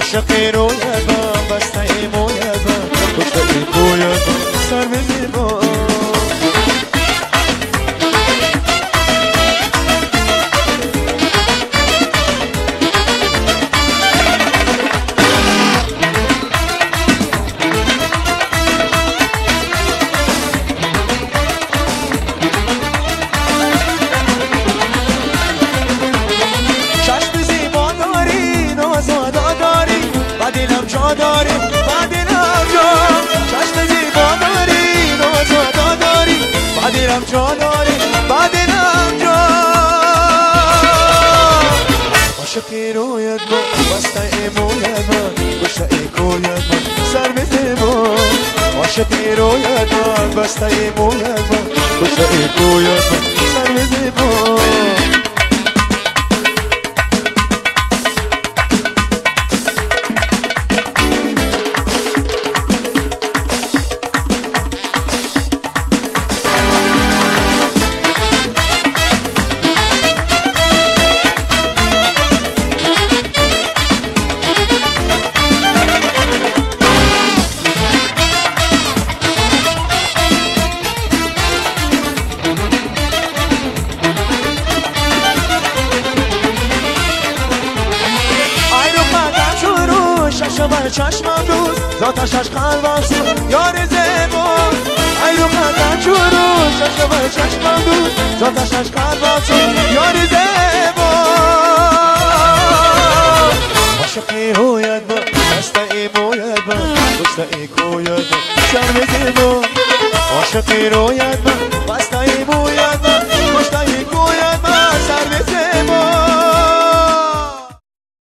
عاشقی رویت من بسته ای مویت من کشته ای کویت من سر به زیبا چشم زیبا داری نازادا داری بدینم جا داری بدینم جا چشم زیبا داری نازادا داری بدینم جا داری بدینم جا عاشقی رویت من بسته ای مویت من کشته ای کویت من سر به زیبا عاشقی رویت من بسته ای مویت من کشته ای کویت من سر به زیبا شبر چشمم دوست ذاتش قلبم سوز یار زیبا ای رو خندم چروش شبر چشمم دوست ذاتش قلبم سوز یار زیبا عاشقی رویت من بسته ای مویت من کشته ای کویت من سر به زیبا عاشقی رویت من